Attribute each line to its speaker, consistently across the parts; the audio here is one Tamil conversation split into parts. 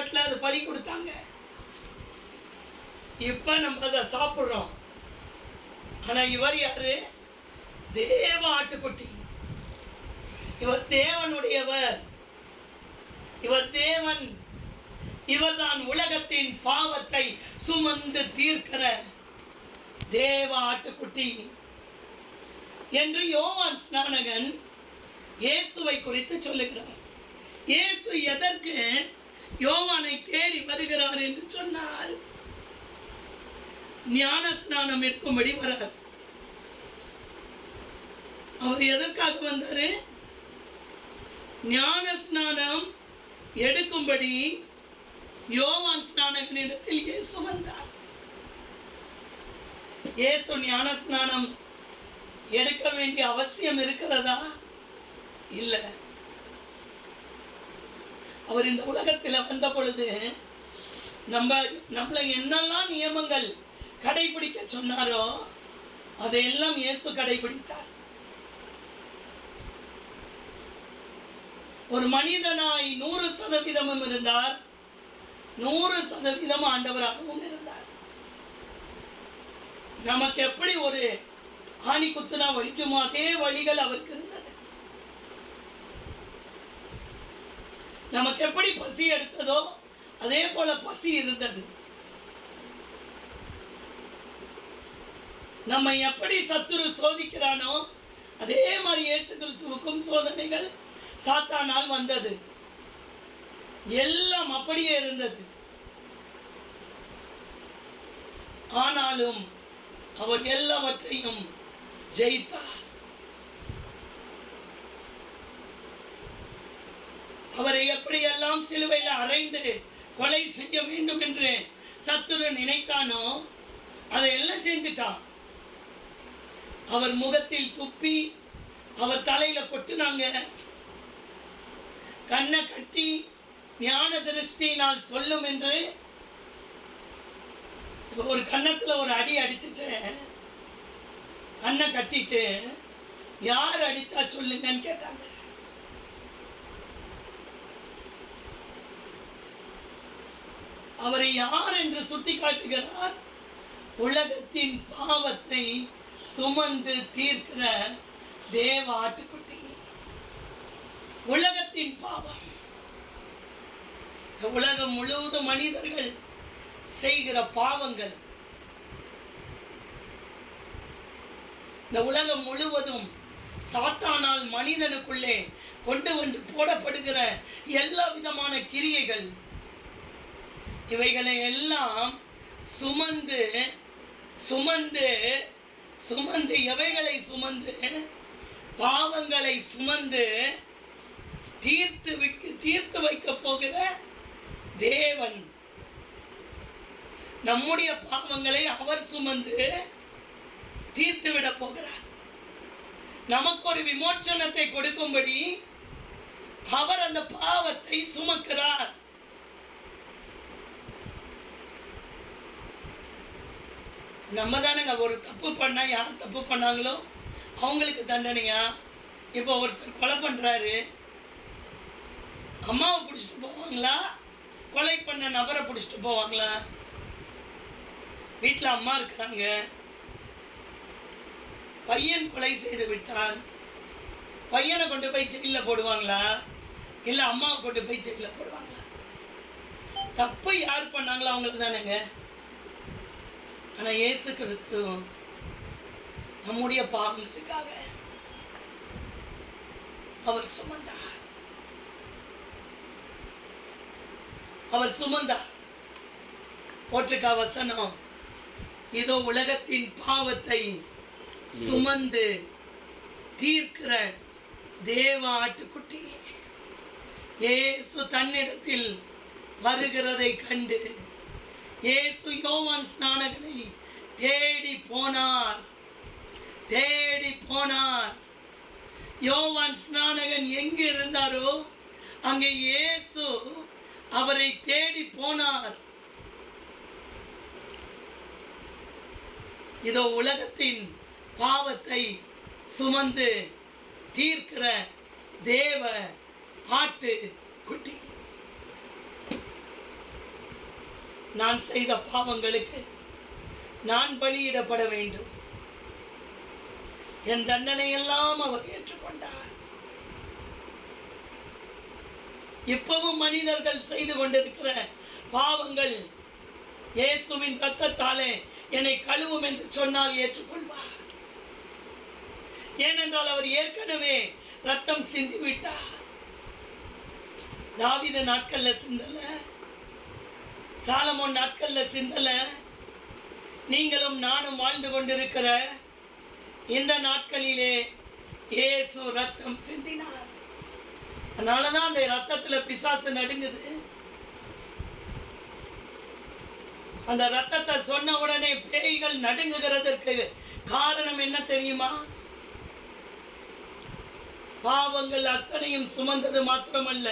Speaker 1: நாட்டில் அது பலி கொடுத்தாங்க. இப்போ நம்ம அதை சாப்பிட்றோம். ஆனால் இவர் யாரு? தேவ ஆட்டுக்குட்டி. இவர் தேவனுடையவர், இவர் தேவன். இவர்தான் உலகத்தின் பாவத்தை சுமந்து தீர்க்கிற தேவ ஆட்டுக்குட்டி என்று யோவான் ஸ்நானகன் இயேசுவை குறித்து சொல்லுகிறார். இயேசு எதற்கு யோவானை தேடி வருகிறார் என்று சொன்னால், ஞான ஸ்நானம் எடுக்கும்படி வரார். அவர் எதற்காக வந்தாரு? ஞான ஸ்நானம் எடுக்கும்படி யோவான் ஸ்நானகனிடத்தில் இயேசு வந்தார். இயேசு ஞான ஸ்நானம் எடுக்க வேண்டிய அவசியம் இருக்கிறதா? இல்லை. அவர் இந்த உலகத்தில் வந்த பொழுது நம்மளை என்னெல்லாம் நியமங்கள் கடைபிடிக்க சொன்னாரோ அதையெல்லாம் இயேசு கடைபிடித்தார். ஒரு மனிதனாய் 100% இருந்தார், 100% ஆண்டவராகவும் இருந்தார். நமக்கு எப்படி ஒரு ஆணி குத்துனா வலிக்குமோ அதே வழிகள் அவருக்கு இருந்தது. நமக்கு எப்படி பசி எடுத்ததோ அதே போல பசி இருந்தது. நம்ம எப்படி சத்துரு சோதிக்கிறானோ அதே மாதிரி இயேசு கிறிஸ்துவுக்கும் சோதனைகள் சாத்தானால் வந்தது. எல்லாம் அப்படியே இருந்தது. ஆனாலும் அவர் எல்லாவற்றையும் ஜெயித்தார். அவரை எப்படியெல்லாம் சிலுவையில் அறைந்து கொலை செய்ய வேண்டும் என்று சத்துரு நினைத்தானோ அதையெல்லாம் செஞ்சிட்டான். அவர் முகத்தில் துப்பி அவர் தலையில கொட்டுனாங்க. கண்ணை கட்டி ஞான திருஷ்டினால் சொல்லும் என்று ஒரு கன்னத்துல ஒரு அடி அடிச்சுட்டு கண்ணை கட்டிட்டு யார் அடிச்சா சொல்லுங்கன்னு கேட்டாங்க. அவரை யார் என்று சுட்டி காட்டுகிறார்? உலகத்தின் பாவத்தை சுமந்து தீர்க்கிற தேவ ஆட்டுக்குட்டி. உலகத்தின் பாவம், உலகம் முழுவதும் மனிதர்கள் செய்கிற பாவங்கள், இந்த உலகம் முழுவதும் சாத்தானால் மனிதனுக்குள்ளே கொண்டு வந்து போடப்படுகிற எல்லா விதமான கிரியைகள், இவைகளை எல்லாம் சுமந்து சுமந்து சுமந்து எவைகளை சுமந்து? பாவங்களை சுமந்து தீர்த்து வைக்க போகிற தேவன். நம்முடைய பாவங்களை அவர் சுமந்து தீர்த்து விட போகிறார். நமக்கு ஒரு விமோச்சனத்தை கொடுக்கும்படி அவர் அந்த பாவத்தை சுமக்கிறார். நம்ம தானேங்க ஒரு தப்பு பண்ணா, யார் தப்பு பண்ணாங்களோ அவங்களுக்கு தண்டனையா? இப்போ ஒருத்தர் கொலை பண்றாரு, அம்மாவை பிடிச்சிட்டு போவாங்களா? கொலை பண்ண நபரை பிடிச்சிட்டு போவாங்களா? வீட்டில் அம்மா இருக்கிறாங்க, பையன் கொலை செய்து விட்டான், பையனை கொண்டு போய் ஜெயிலில் போடுவாங்களா? இல்லை அம்மாவை கொண்டு போய் ஜெயிலில் போடுவாங்களா? தப்பு யார் பண்ணாங்களோ அவங்களுக்கு தானேங்க. ஆனால் இயேசு கிறிஸ்து நம்முடைய பாவங்களுக்காக அவர் சுமந்தார். அவர் சுமந்தார். போற்றுக்கா வசனம், இதோ உலகத்தின் பாவத்தை சுமந்து தீர்க்கிற தேவ ஆட்டுக்குட்டி. இயேசு தன்னிடத்தில் வருகிறதை கண்டு இயேசு யோவான் ஸ்நானகனை தேடி போனார். யோவான் ஸ்நானகன் எங்கு இருந்தாரோ அங்கே இயேசு அவரை தேடி போனார். இதோ உலகத்தின் பாவத்தை சுமந்து தீர்க்கிற தேவ ஆட்டு குட்டி. நான் செய்த பாவங்களுக்கு நான் பலியிடப்பட வேண்டும். என் தண்டனை எல்லாம் அவர் ஏற்றுக்கொண்டார். இப்பவும் மனிதர்கள் செய்து கொண்டிருக்கிற பாவங்கள் இயேசுவின் இரத்தத்தாலே என்னை கழுவும் என்று சொன்னால் ஏற்றுக்கொள்வார். ஏனென்றால் அவர் ஏற்கனவே ரத்தம் சிந்தி விட்டார். தாவீது நாட்கள்ல சிந்தல, சாலமோன் நாட்கள்ல சிந்தல, நீங்களும் நானும் வாழ்ந்து கொண்டிருக்கிற இந்த நாட்களிலே இயேசு ரத்தம் சிந்தினார். அதனாலதான் அந்த ரத்தத்துல பிசாசு நடுங்குது. அந்த ரத்தத்தை சொன்ன உடனே பேய்கள் நடுங்குகிறதற்கு காரணம் என்ன தெரியுமா? பாவங்கள் அத்தனையும் சுமந்தது மாத்திரமல்ல,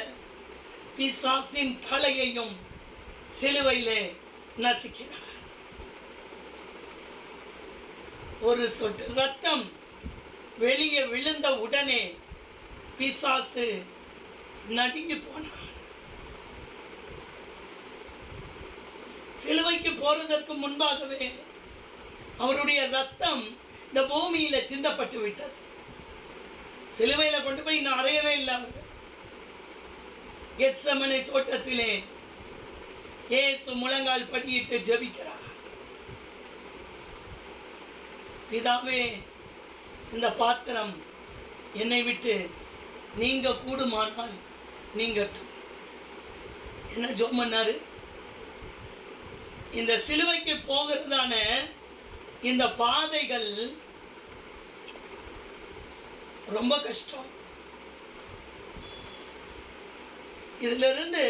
Speaker 1: பிசாசின் தலையையும் சிலுவையிலே நசுக்கினார். ஒரு சொட்டு ரத்தம் வெளியே விழுந்த உடனே பிசாசு நடுங்கி போனார். சிலுவைக்கு போறதற்கு முன்பாகவே அவருடைய ரத்தம் இந்த பூமியில சிந்தப்பட்டு விட்டது. சிலுவையில கொண்டு போய் இன்னும் அறையவே இல்லை. அவர் கெத்செமனே தோட்டத்திலே இயேசு முழங்கால் படியிட்டு ஜெபிக்கிறார். பிதாவே, இந்த பாத்திரம் என்னை விட்டு நீங்க கூடுமானால் நீங்கட்டும். என்ன ஜெபம் பண்ணாரு? இந்த சிலுவைக்கு போகிறதான இந்த பாதைகள் ரொம்ப கஷ்டம். இதுல இருந்து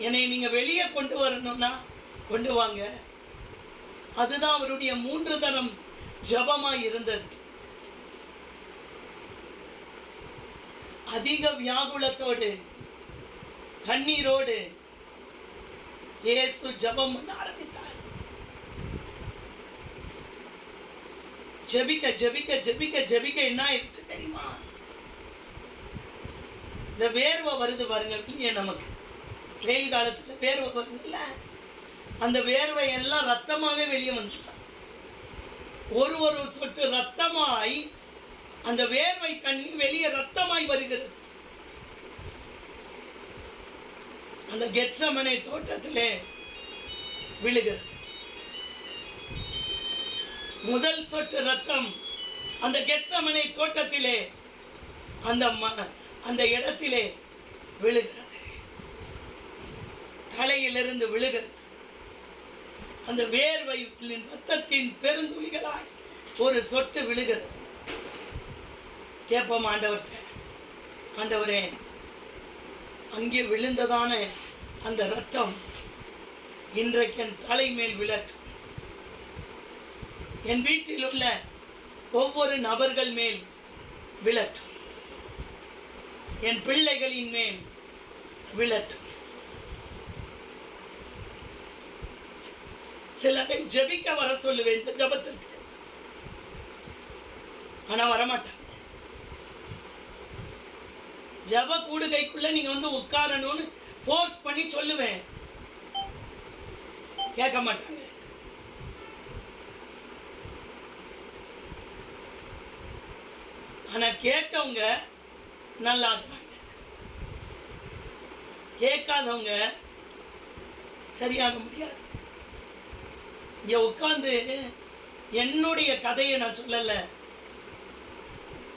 Speaker 1: என்னை நீங்க வெளியே கொண்டு வரணும்னா கொண்டு வாங்க. அதுதான் அவருடைய 3 தரம் ஜெபமாய் இருந்தது. அதிக வியாகுலத்தோடு கண்ணீரோடு இயேசு ஜெபம் பண்ண ஆரம்பித்தார். ஜெபிக்க ஜெபிக்க ஜெபிக்க ஜெபிக்க என்ன ஆயிடுச்சு தெரியுமா? இந்த வேர்வை வருது பாருங்க இல்லையே, நமக்கு வெயில் காலத்துல வேர்வை வருது இல்ல, அந்த வேர்வை எல்லாம் ரத்தமாவே வெளியே வந்துச்சான். ஒரு ஒரு சொட்டு ரத்தமாய் அந்த வேர்வை தண்ணி வெளியே ரத்தமாய் வருகிறது. அந்த கெத்செமனே தோட்டத்திலே விழுகிறது. முதல் சொட்டு ரத்தம் அந்த கெத்செமனே தோட்டத்திலே அந்த இடத்திலே விழுகிறது. தலையிலிருந்து விழுகிறது. அந்த வேர்வையின் ரத்தத்தின் பெருந்துளிகளாய் ஒரு சொட்டு விழுகிறது. கேட்போம் ஆண்டவர்கிட்ட, ஆண்டவரே, அங்கே விழுந்ததான அந்த ரத்தம் இன்றைக்கு என் தலைமேல் விழட்டும். என் வீட்டில் உள்ள ஒவ்வொரு நபர்கள் மேல் விழட்டும். என் பிள்ளைகளின் மேல் விழட்டும். சிலரை ஜெபிக்க வர சொல்லுவேன் இந்த ஜெபத்திற்கு, ஆனா வரமாட்டாங்க. ஜெப கூடுகைக்குள்ள நீங்க வந்து உட்காரணும்னு ஃபோர்ஸ் பண்ணி சொல்லுவேன், கேட்க மாட்டாங்க. ஆனா கேட்டவங்க நல்லா இருக்கிறாங்க, கேட்காதவங்க சரியாக முடியாது. இங்க உட்கார்ந்து என்னுடைய கதையை நான் சொல்லல,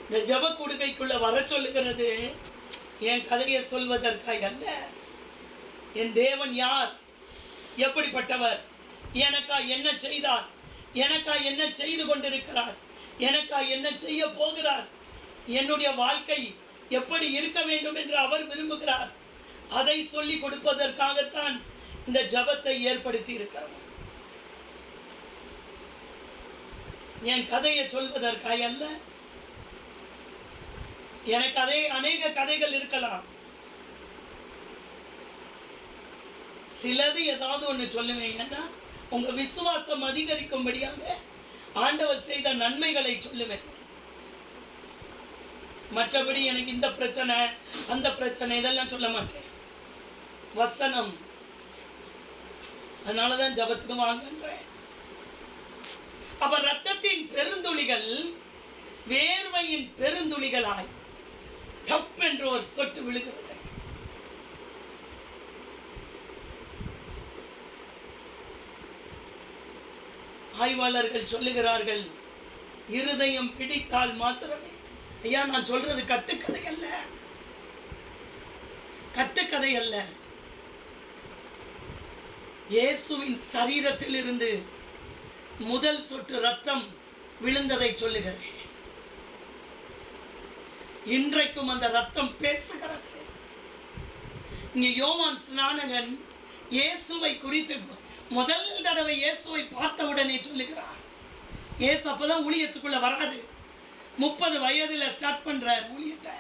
Speaker 1: இந்த ஜெப கூடுகைக்குள்ள வர சொல்லுகிறது என் கதையை சொல்வதற்காக அல்ல. என் தேவன் யார், எப்படிப்பட்டவர், எனக்கா என்ன செய்தார், எனக்கா என்ன செய்து கொண்டிருக்கிறார், எனக்கா என்ன செய்ய போகிறார், என்னுடைய வாழ்க்கை எப்படி இருக்க வேண்டும் என்று அவர் விரும்புகிறார், அதை சொல்லி கொடுப்பதற்காகத்தான் இந்த ஜெபத்தை ஏற்படுத்தி இருக்கிறோம். என் கதையை சொல்வதற்காக அல்ல. எனக்கு அநேக கதைகள் இருக்கலாம். சிலது ஏதாவது ஒன்று சொல்லுவேன், ஏன்னா உங்க விசுவாசம் அதிகரிக்கும்படியாக ஆண்டவர் செய்த நன்மைகளை சொல்லுவேன். மற்றபடி எனக்கு இந்த பிரச்சனை அந்த பிரச்சனை இதெல்லாம் சொல்ல மாட்டேன். வசனம் அதனாலதான் ஜபத்துக்கு வாங்கன்றேன். அப்ப ரத்தத்தின் பெருந்துளிகள் வேர்வையின் பெருந்துளிகளாய் டப் என்று ஒரு சொட்டு விழுகிறது. ஆய்வாளர்கள் சொல்லுகிறார்கள், இருதயம் பிடித்தால் மாத்திரமே. ஐயா, நான் சொல்றது கட்டுக்கதை அல்ல, கட்டுக்கதை அல்ல. இயேசுவின் சரீரத்தில் இருந்து முதல் சொட்டு ரத்தம் விழுந்ததை சொல்லுகிறேன். இன்றைக்கும் அந்த ரத்தம் பேசுகிறது. இங்கே யோவான் ஸ்நானகன் இயேசுவை குறித்து முதல் தடவை இயேசுவை பார்த்த உடனே சொல்லுகிறார். இயேசு அப்பதான் ஊழியத்துக்குள்ள வராரு. 30 வயதுல ஸ்டார்ட் பண்றார் ஊழியத்தை.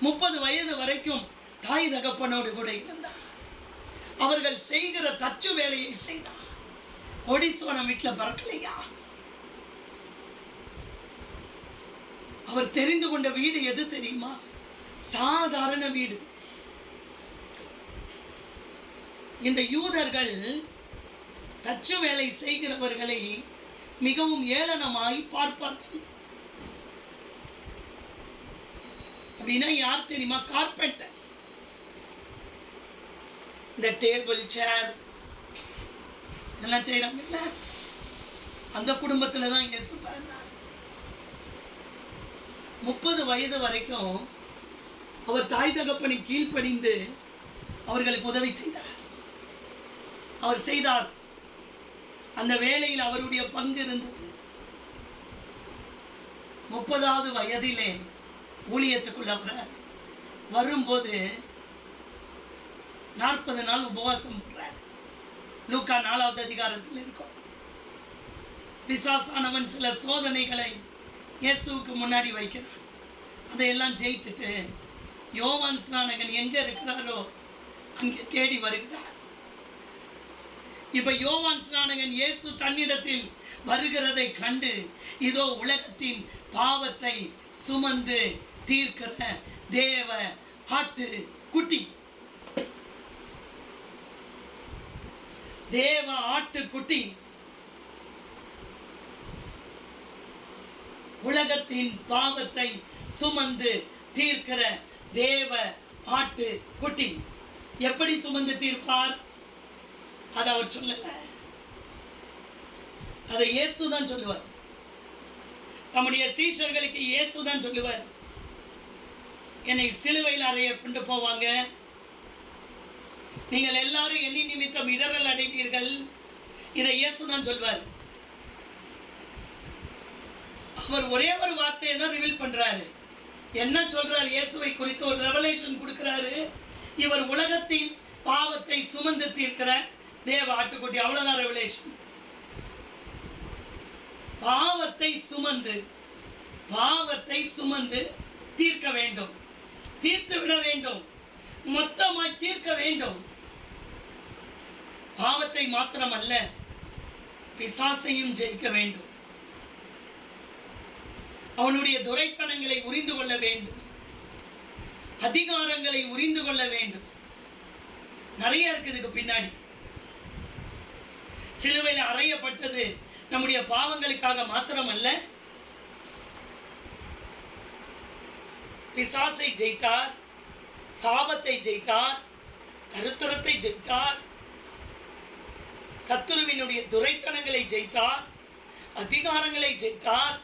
Speaker 1: 30 வயது வரைக்கும் தாய் தகப்பனோடு கூட இருந்தார். அவர்கள் செய்கிற தச்சு வேலையை செய்தார். கொடிசோனம் வீட்டில் பறக்கலையா? அவர் தெரிந்து கொண்ட வீடு எது தெரியுமா? சாதாரண வீடு. இந்த யூதர்கள் தச்சு வேலை செய்கிறவர்களை மிகவும் ஏளனமாய் பார்ப்பார்கள். அப்படின்னா யார் தெரியுமா? கார்பெண்டர்ஸ். இந்த டேபிள் சேர் எல்லாம் செய்யறாங்கல்ல, அந்த குடும்பத்துல தான் இயேசு பிறந்தார். 30 வயது வரைக்கும் அவர் தாய் தகப்பனை கீழ்ப்படிந்து அவர்களுக்கு உதவி செய்தார். அவர் செய்தார். அந்த வேளையில் அவருடைய பங்கு இருந்தது. 30வது வயதிலே ஊழியத்துக்குள்ள வரும்போது 40 நாள் உபவாசம் பண்றார். லூக்கா 4வது அதிகாரத்தில் இருக்கும். பிசாசானவன் சில சோதனைகளை இயேசுவுக்கு முன்னாடி வைக்கிறான். அதையெல்லாம் ஜெயித்துட்டு யோவான் ஸ்நானகன் எங்க இருக்கிறாரோ அங்கே தேடி வருகிறார். இப்ப யோவான் ஸ்நானகன் இயேசு தன்னிடத்தில் வருகிறதை கண்டு, இதோ உலகத்தின் பாவத்தை சுமந்து தீர்க்கிற தேவ ஆட்டு குட்டி, தேவ ஆட்டுக்குட்டி, உலகத்தின் பாவத்தை சுமந்து தீர்க்கிற தேவ ஆட்டு குட்டி. எப்படி சுமந்து தீர்ப்பார்? அதை அவர் சொல்லல, அதை இயேசுதான் சொல்லுவார். தம்முடைய சீஷர்களுக்கு இயேசுதான் சொல்லுவார். என்னை சிலுவையில் அறைய கொண்டு போவாங்க, நீங்கள் எல்லாரும் என்னை நிமித்தம் இடரல் அடைவீர்கள். இதை இயேசுதான் சொல்வார். அவர் ஒரே ஒரு வார்த்தையை தான் ரிவீல் பண்றாரு. என்ன சொல்றாரு? இயேசுவை குறித்து ஒரு ரெவலேஷன் கொடுக்கிறாரு. இவர் உலகத்தின் பாவத்தை சுமந்து தீர்க்கிற தேவ ஆட்டுக்குட்டி. அவ்வளவுதான் ரெவலேஷன். பாவத்தை சுமந்து தீர்க்க வேண்டும், தீர்த்து விட வேண்டும், மொத்தமாய் தீர்க்க வேண்டும். பாவத்தை மாத்திரமல்ல, பிசாசையும் ஜெயிக்க வேண்டும். அவனுடைய துரைத்தனங்களை உரிந்து கொள்ள வேண்டும், அதிகாரங்களை உரிந்து கொள்ள வேண்டும். நிறைய இருக்கு இதுக்கு பின்னாடி. சிலுவையில் அறையப்பட்டது நம்முடைய பாவங்களுக்காக மாத்திரமல்ல, பிசாசை ஜெயித்தார், சாபத்தை ஜெயித்தார், தருத்திரத்தை ஜெயித்தார், சத்துருவினுடைய துரைத்தனங்களை ஜெயித்தார், அதிகாரங்களை ஜெயித்தார்.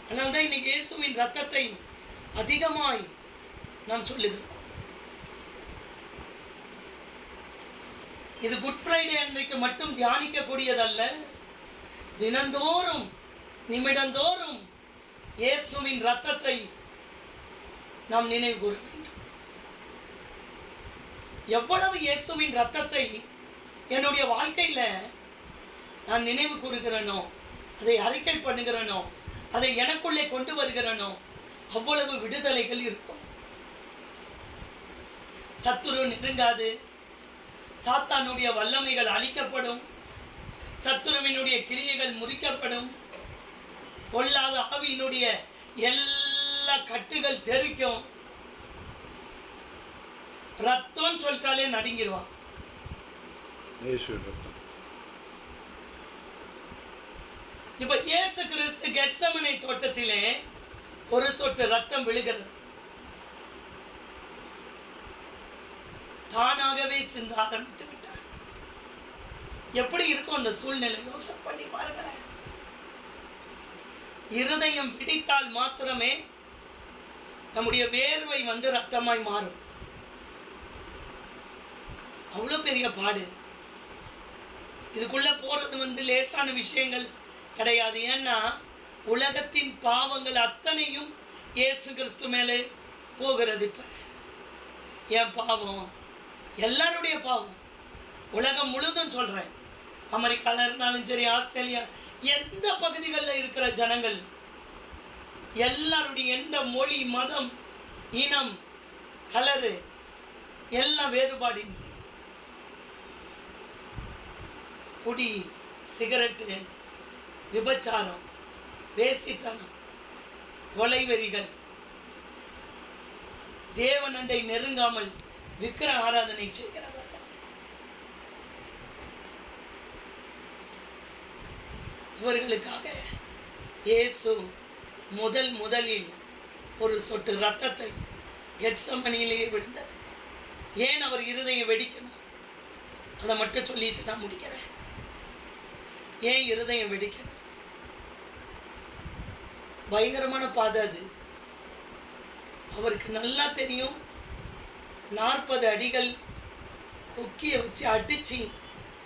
Speaker 1: அதனால்தான் இன்னைக்கு இயேசுவின் ரத்தத்தை அதிகமாய் நாம் சொல்லுகிறோம். இது குட் ஃப்ரைடே அன்றைக்கு மட்டும் தியானிக்கக்கூடியதல்ல. தினந்தோறும் நிமிடந்தோறும் இயேசுவின் ரத்தத்தை நாம் நினைவு கூற வேண்டும். எவ்வளவு இயேசுவின் ரத்தத்தை என்னுடைய வாழ்க்கையில நான் நினைவு கூறுகிறேனோ, அதை அறிக்கை பண்ணுகிறேனோ, அதை எனக்குள்ளே கொண்டு வருகிறேனோ, அவ்வளவு விடுதலைகள் இருக்கும். சத்துரு நெருங்காது, சாத்தானுடைய வல்லமைகள் அழிக்கப்படும், சத்துருவினுடைய கிரியைகள் முறிக்கப்படும், பொல்லாத ஆவியினுடைய எல்லா கட்டுகள் தெரிக்கும். ரத்தம் சொல்லிட்டாலே நடுங்கிடுவான். இப்ப இயேசு கிறிஸ்து கெத்செமனே தோட்டத்திலே ஒரு சொட்டு ரத்தம் விழுகிறது, தானாகவே சிந்த ஆரம்பித்து விட்டார். எப்படி இருக்கும் அந்த சூழ்நிலை? யோசனை பண்ணி பாருங்களேன். இருதயம் பிடித்தால் மாத்திரமே நம்முடைய வேர்வை ரத்தமாய் மாறும். அவ்வளவு பெரிய பாடு. இதுக்குள்ள போறது லேசான விஷயங்கள் கிடையாது. ஏன்னா உலகத்தின் பாவங்கள் அத்தனையும் இயேசு கிறிஸ்து மேலே போகிறது. இப்ப என் பாவம், எல்லாருடைய பாவம், உலகம் முழுதும் சொல்றேன். அமெரிக்கால இருந்தாலும் சரி, ஆஸ்திரேலியா, எந்த பகுதிகளில் இருக்கிற ஜனங்கள் எல்லாருடைய, எந்த மொழி, மதம், இனம், கலரு, எல்லாம் வேறுபாடின்றி குடி, சிகரெட்டு, விபச்சாரம், வேசித்தனம், கொலைவெறிகள், தேவனண்டை நெருங்காமல் விக்கிர ஆராதனை செய்கிறவர்கள். இவர்களுக்காக இயேசு முதலில் ஒரு சொட்டு ரத்தத்தை கெத்செமனியிலே விழுந்தது. ஏன் அவர் இருதயம் வெடிக்கணும்? அதை மட்டும் சொல்லிட்டு நான் முடிக்கிறேன். ஏன் இருதயம் வெடிக்கணும்? பயங்கரமான பாதை அது. அவருக்கு நல்லா தெரியும். 40 அடிகள் கொக்கியை வச்சு அடிச்சு,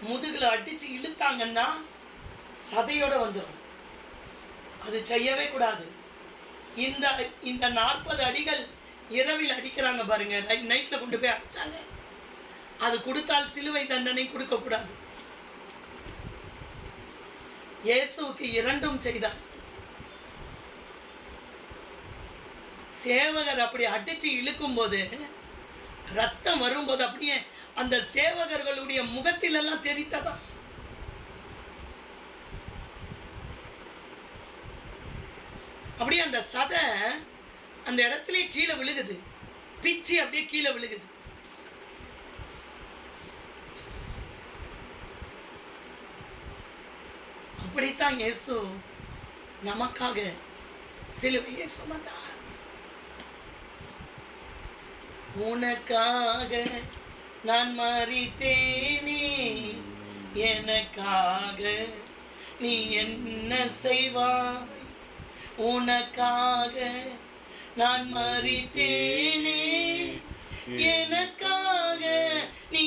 Speaker 1: முதுகுல அடிச்சு இழுத்தாங்கன்னா சதையோட வந்துடும். அது செய்யவே கூடாது. இந்த 40 அடிகள் இரவில் அடிக்கிறாங்க பாருங்க, நைட்ல கொண்டு போய் அடிச்சாங்க. அது கொடுத்தால் சிலுவை தண்டனை கொடுக்க கூடாது. இயேசுவுக்கு இரண்டும் செய்தார். சேவகர் அப்படி அடிச்சு இழுக்கும் போது, ரத்தம் வரும்போது அப்படியே அந்த சேவகர்களுடைய முகத்திலெல்லாம் தெரித்ததா. அப்படியே அந்த சதை அந்த இடத்துல கீழே விழுகுது, பிச்சு அப்படியே கீழே விழுகுது. அப்படித்தான் இயேசு நமக்காக சிலுவையை சுமந்தார். உனக்காக நான் மரித்தேனே, எனக்காக நீ என்ன செய்வாய்? உனக்காக நான் மரித்தேனே, எனக்காக நீ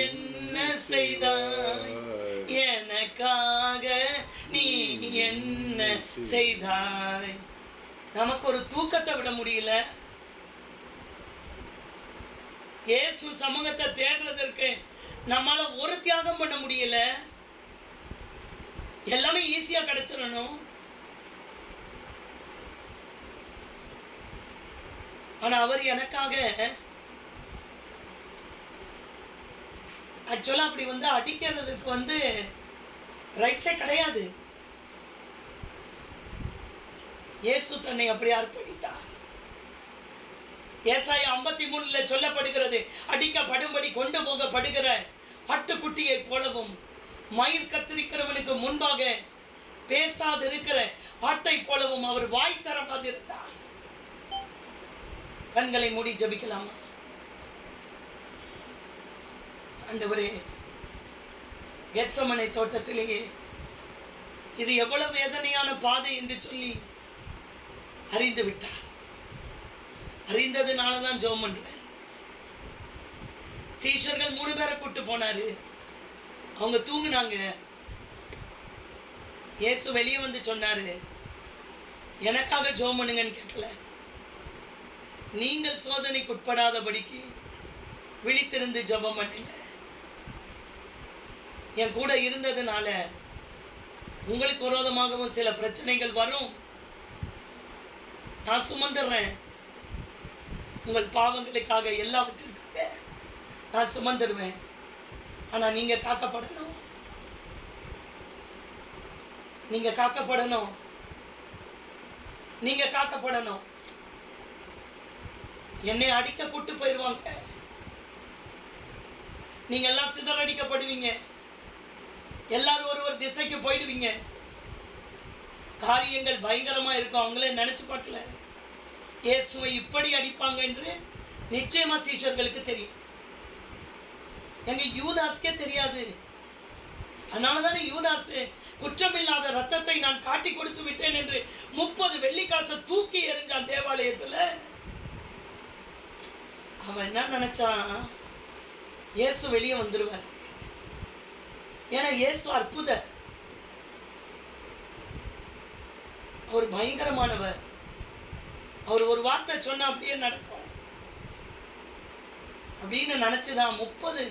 Speaker 1: என்ன செய்தாய்? எனக்காக நீ என்ன செய்தாய்? நமக்கு ஒரு தூக்கத்தை விட முடியல. இயேசு சமூகத்தை தேடுறதற்கு நம்மால ஒரு தியாகம் பண்ண முடியல. எல்லாமே ஈஸியா கிடைச்சிடணும். ஆனா அவர் எனக்காக ஆக்சுவலா அப்படி அடிக்கிறதுக்கு ரைட்ஸே கிடையாது. இயேசு தன்னை அப்படி அர்ப்பணித்தார். ஏசாயா 53 சொல்லப்படுகிறது, அடிக்கப்படும்படி கொண்டு போகப்படுகிற ஆட்டுக்குட்டியை போலவும், மயிர் கத்திரிக்கிறவனுக்கு முன்பாக பேசாது இருக்கிற ஆட்டை போலவும் அவர் வாய் திறக்காதிருந்தார். கண்களை மூடி ஜெபிக்கலாமா? ஆண்டவரே, கெத்செமனே தோட்டத்திலேயே இது எவ்வளவு வேதனையான பாதை என்று சொல்லி அறிந்து விட்டார். அறிந்ததுனாலதான் ஜெபம் பண்றார். சீஷர்கள் 3 பேரை கூட்டு போனாரு. அவங்க தூங்குனாங்க. இயேசு வெளியே சொன்னாரு, எனக்காக ஜெபம் பண்ணுங்கன்னு கேட்கல. நீங்கள் சோதனைக்கு உட்படாதபடிக்கு விழித்திருந்து ஜெபம் பண்ணுங்க. என் கூட இருந்ததுனால உங்களுக்கு விரோதமாகவும் சில பிரச்சனைகள் வரும். நான் சுமந்துடுறேன். உங்கள் பாவங்களுக்காக எல்லாவற்றிற்காக நான் சுமந்துடுவேன். ஆனா நீங்க காக்கப்படணும். நீங்க காக்கப்படணும். நீங்க காக்கப்படணும். என்னை அடிக்க கூட்டு போயிடுவாங்க. நீங்க எல்லாம் சிதறடிக்கப்படுவீங்க, எல்லாரும் ஒரு ஒரு திசைக்கு போயிடுவீங்க, காரியங்கள் பயங்கரமா இருக்கும். அவங்களே நினைச்சு பார்க்கல இயேசுவை இப்படி அடிப்பாங்க என்று. நிச்சயமா சீஷர்களுக்கு தெரியும், எங்க யூதாஸ்கே தெரியாது. அதனாலதானே யூதாஸ் குற்றமில்லாத ரத்தத்தை நான் காட்டி கொடுத்து விட்டேன் என்று 30 வெள்ளிக்காசை தூக்கி எறிஞ்சான் தேவாலயத்துல. அவன் என்ன நினைச்சான், இயேசு வெளியே வந்துருவார். ஏன்னா இயேசு அற்புதர், அவர் பயங்கரமானவர். அவர் ஒரு வார்த்தை சொன்னா அப்படியே நடக்கும் அப்படின்னு நினைச்சுதான் 30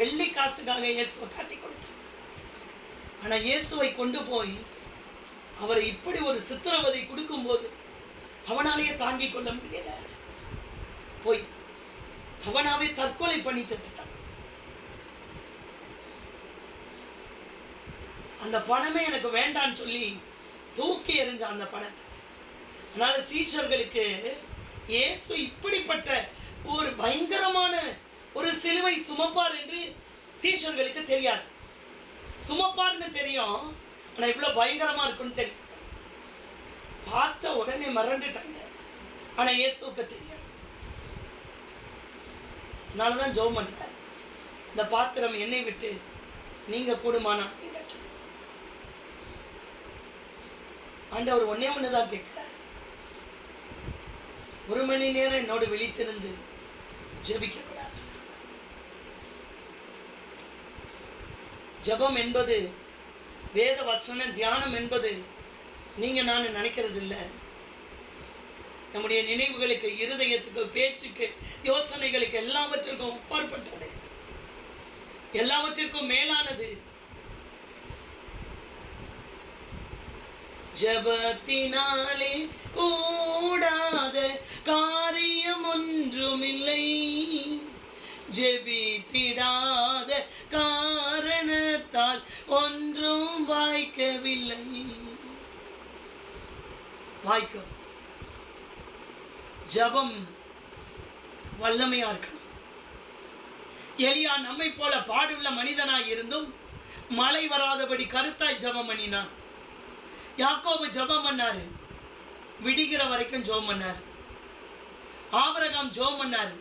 Speaker 1: வெள்ளிக்காசுக்காக இயேசுவை காட்டி கொடுத்தார். ஆனா இயேசுவை கொண்டு போய் அவரை இப்படி ஒரு சித்திரவதை கொடுக்கும் போது அவனாலேயே தாங்கிக் கொள்ள முடியல. போய் அவனாவே தற்கொலை பண்ணி செத்துட்டான். அந்த பணமே எனக்கு வேண்டான்னு சொல்லி தூக்கி எறிஞ்சான் அந்த பணத்தை. அதனால சீஷர்களுக்கு இயேசு இப்படிப்பட்ட ஒரு பயங்கரமான ஒரு சிலுவை சுமப்பார் என்று சீஷர்களுக்கு தெரியாது. சுமப்பார்னு தெரியும், ஆனா இவ்வளவு பயங்கரமா இருக்குன்னு தெரியும். பார்த்த உடனே மறந்துட்டாங்க. ஆனா இயேசுக்கு தெரியும். அதனாலதான் ஜெபம் பண்றார், இந்த பாத்திரம் என்னை விட்டு நீங்க கூடுமானா நீங்கட்டும். ஆண்டவர் ஒன்னே ஒண்ணுதான் கேட்கிறார், 1 மணி நேரம் என்னோடு விழித்திருந்து ஜெபிக்க கூடாது. ஜெபம் என்பது, வேத வசன தியானம் என்பது நீங்க நான் நினைக்கிறது இல்லை. நம்முடைய நினைவுகளுக்கு, இருதயத்துக்கு, பேச்சுக்கு, யோசனைகளுக்கு எல்லாவற்றிற்கும் அப்பாற்பட்டது, எல்லாவற்றிற்கும் மேலானது. ஜெபத்தினாலே கூடாத காரியம் ஒன்றுமில்லை, ஜெபித்திடாத காரணத்தால் ஒன்றும் வாய்க்கவில்லை. வாய்க்கும் ஜெபம் வல்லமையா இருக்கணும். எலியா நம்மை போல பாடுள்ள மனிதனாய் இருந்தும் மழை வராதபடி கருத்தாய் ஜெபம் பண்ணினான். யாக்கோபு ஜெபம் பண்ணாரு, விடிகிற வரைக்கும் ஜெபம் பண்ணார். ஆபிரகாம் ஜெபம் பண்ணார்.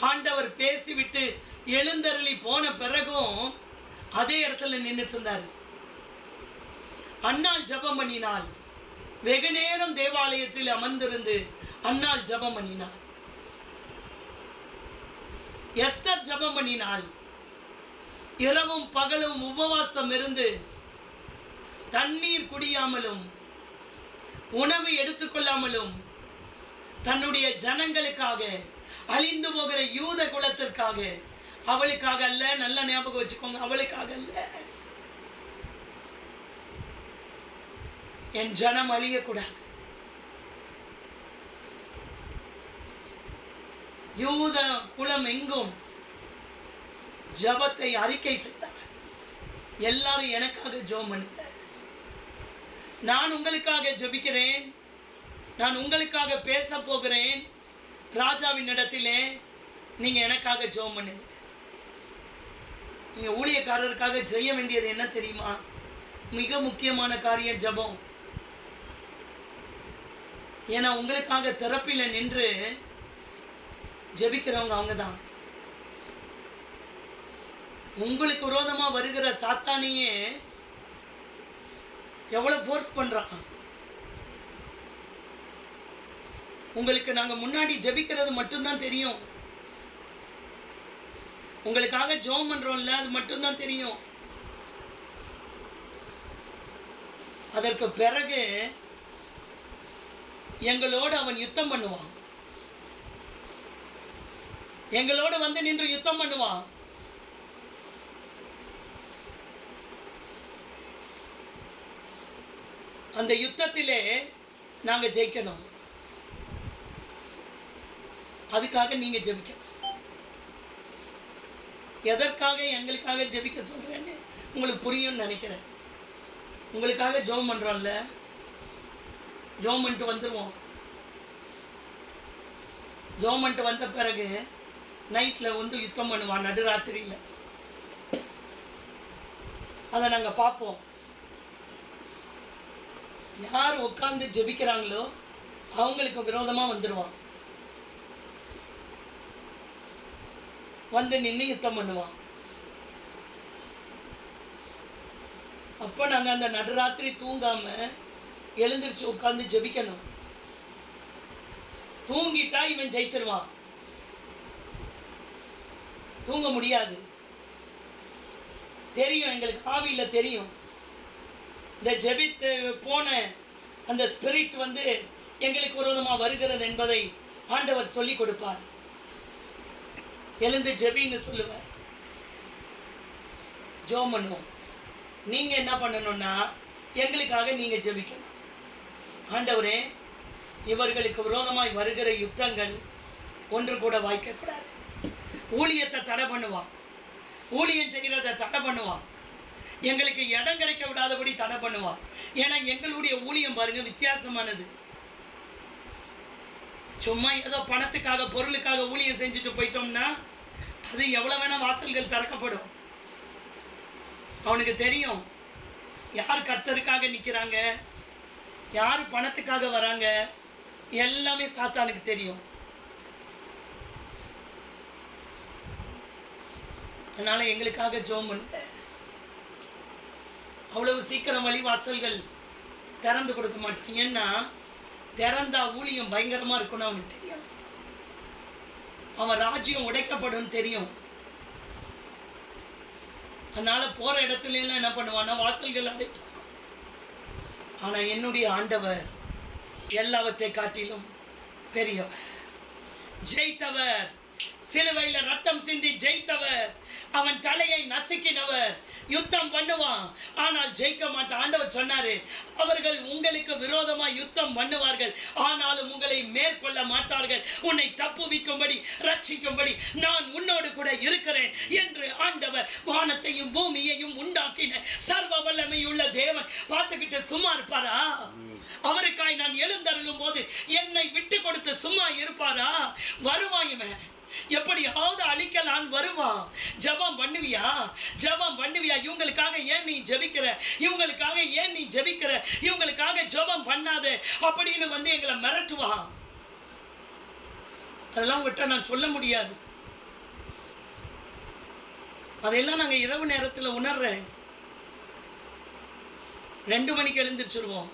Speaker 1: ஆண்டவர் பேசிவிட்டு எழுந்தருளி போன பிறகும் அதே இடத்துல நின்றுட்டு இருந்தார். அன்னாள் ஜெபம் பண்ணினாள். வெகு நேரம் தேவாலயத்தில் அமர்ந்திருந்து அன்னாள் ஜெபம் பண்ணினாள். எஸ்தர் ஜெபம் பண்ணினாள். இரவும் பகலும் உபவாசம் இருந்து தண்ணீர் குடியாமலும் உணவு எடுத்துக்கொள்ளாமலும் தன்னுடைய ஜனங்களுக்காக, அழிந்து போகிற யூத குலத்திற்காக, அவளுக்காக அல்ல, நல்ல ஞாபகம் வச்சுக்கோங்க, அவளுக்காக அல்ல. என் ஜனம் அழியக்கூடாது. யூத குலம் எங்கும் ஜபத்தை அறிக்கை செய்தார். எல்லாரும் எனக்காக ஜெபம் பண்ணுங்க, நான் உங்களுக்காக ஜெபிக்கிறேன், நான் உங்களுக்காக பேச போகிறேன் ராஜாவின் இடத்திலே, நீங்க எனக்காக ஜெபம் பண்ணுங்க. நீங்க ஊழியக்காரருக்காக செய்ய வேண்டியது என்ன தெரியுமா? மிக முக்கியமான காரியம் ஜெபம். ஏன்னா உங்களுக்காக திறப்பில நின்று ஜெபிக்கிறவங்க அவங்க தான். உங்களுக்கு விரோதமா வருகிற சாத்தானியே எவ்வளவு ஃபோர்ஸ் பண்றான். உங்களுக்கு நாங்க முன்னாடி ஜெபிக்கிறது மட்டும்தான் தெரியும், உங்களுக்காக ஜெபம் பண்றோம்ல, அது மட்டும்தான் தெரியும். அதற்கு பிறகு எங்களோடு அவன் யுத்தம் பண்ணுவான், எங்களோடு வந்து நின்று யுத்தம் பண்ணுவான். அந்த யுத்தத்திலே நாங்க ஜெயிக்கணும். அதுக்காக நீங்க ஜெபிக்கணும். எதற்காக எங்களுக்காக ஜெபிக்க சொல்றேன்னு உங்களுக்கு புரியும்னு நினைக்கிறேன். உங்களுக்காக ஜெபம் பண்றோம்ல, ஜெபம் பண்ணிட்டு வந்துருவோம். ஜெபம் பண்ணிட்டு வந்த பிறகு நைட்டில் வந்து யுத்தம் பண்ணுவான் நடுராத்திரியில். அதை நாங்கள் பார்ப்போம். யார் உட்கார்ந்து ஜெபிக்கிறாங்களோ அவங்களுக்கு விரோதமாக வந்துடுவான், வந்து நின்று யுத்தம் பண்ணுவான். அப்போ நாங்கள் அந்த நடுராத்திரி தூங்காமல் எழுந்திரிச்சு உட்காந்து ஜெபிக்கணும். தூங்கிட்டா இவன் ஜெயிச்சிருவான், தூங்க முடியாது. தெரியும், எங்களுக்கு ஆவியில் தெரியும். இந்த ஜெபித்து போன அந்த ஸ்பிரிட் வந்து எங்களுக்கு விரோதமாக வருகிறது என்பதை ஆண்டவர் சொல்லி கொடுப்பார். எழுந்து ஜெபின்னு சொல்லுவார். ஜெபம் பண்ணுவோம். நீங்கள் என்ன பண்ணணும்னா எங்களுக்காக நீங்கள் ஜெபிக்கணும். ஆண்டவரே, இவர்களுக்கு விரோதமாய் வருகிற யுத்தங்கள் ஒன்று கூட வாய்க்கக்கூடாது. ஊழியத்தை தடை பண்ணுவான், ஊழியம் செய்கிறத தடை பண்ணுவான், எங்களுக்கு இடம் கிடைக்க விடாதபடி தடை பண்ணுவான். ஏன்னா எங்களுடைய ஊழியம் பாருங்க வித்தியாசமானது. சும்மா ஏதோ பணத்துக்காக பொருளுக்காக ஊழியம் செஞ்சுட்டு போயிட்டோம்னா அது எவ்வளோ வேணா வாசல்கள் திறக்கப்படும். அவனுக்கு தெரியும் யார் கர்த்தருக்காக நிற்கிறாங்க, யார் பணத்துக்காக வராங்க, எல்லாமே சாத்தானுக்கு தெரியும். அதனால எங்களுக்காக ஜெபம் பண்ணல. அவ்வளவு சீக்கிரம் வழிவாசல்கள் திறந்து கொடுக்க மாட்டான். ஏன்னா திறந்தா ஊழியம் பயங்கரமா இருக்கும்னு அவனுக்கு தெரியும். அவன் ராஜ்யம் உடைக்கப்படும் தெரியும். அதனால போற இடத்துல எல்லாம் என்ன பண்ணுவான்னா வாசல்கள் அடைப்பான். ஆனா என்னுடைய ஆண்டவர் எல்லாவற்றை காட்டிலும் பெரியவர், ஜெயித்தவர், சிலுவையில் ரத்தம் சிந்தி ஜெயித்தவர், அவன் தலையை நசுக்கினவர். யுத்தம் பண்ணுவான், ஆனால் ஜெயிக்க மாட்டான். ஆண்டவர் சொன்னாரு, அவர்கள் உங்களுக்கு விரோதமா யுத்தம் பண்ணுவார்கள், ஆனாலும் உங்களை மேற்கொள்ள மாட்டார்கள். உன்னை தப்புவிக்கும்படி ரட்சிக்கும்படி நான் உன்னோடு கூட இருக்கிறேன் என்று ஆண்டவர் வானத்தையும் பூமியையும் உண்டாக்கின சர்வ வல்லமையுள்ள தேவன் பார்த்துக்கிட்டு சும்மா இருப்பாரா? அவருக்காய் நான் எழுந்தருளும் போது என்னை விட்டு கொடுத்து சும்மா இருப்பாரா? வருவாயுமே, எப்படியாவது அழிக்கலாம் வருவான். ஜெபம் பண்ணுவியா? ஜெபம் பண்ணுவியா? இவங்களுக்காக ஏன் நீ ஜெபிக்கிற? இவங்களுக்காக ஏன் நீ ஜெபிக்கிற? இவங்களுக்காக ஜெபம் பண்ணாத அப்படின்னு வந்து எங்களை மிரட்டுவான். அதெல்லாம் விட்டா நான் சொல்ல முடியாது. அதெல்லாம் நாங்கள் இரவு நேரத்தில் உணர்றேன். 2 மணிக்கு எழுந்திரிச்சிருவோம்.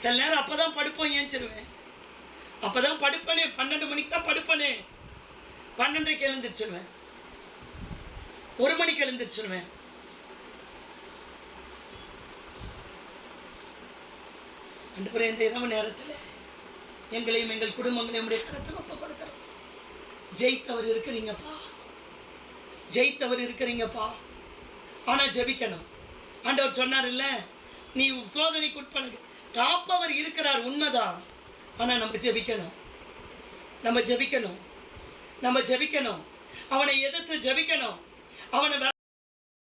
Speaker 1: சில நேரம் அப்போதான் படுப்போம், ஏஞ்சிருவேன். அப்போதான் படுப்பனே, 12 மணிக்கு தான் படுப்பனே. 12:30 எழுந்திரிச்சிருவேன், 1 மணிக்கு எழுந்திரிச்சிருவேன். ஆண்டவரே, இந்த இரவு நேரத்தில் எங்களையும் எங்கள் குடும்பங்களையும் உடைய கருத்தில் ஒப்பு கொடுக்கிறோம். ஜெயித்தவர் இருக்கிறீங்கப்பா, ஜெயித்தவர் இருக்கிறீங்கப்பா. ஆனால் ஜெபிக்கணும். ஆண்டவர் சொன்னார் இல்ல, நீ சோதனைக்கு உட்படுங்க. காப்பவர் இருக்கிறார், உண்மைதான். ஆனால் நம்ம ஜெபிக்கணும், நம்ம ஜெபிக்கணும், நம்ம ஜெபிக்கணும். அவனை எதிர்த்து ஜெபிக்கணும். அவனை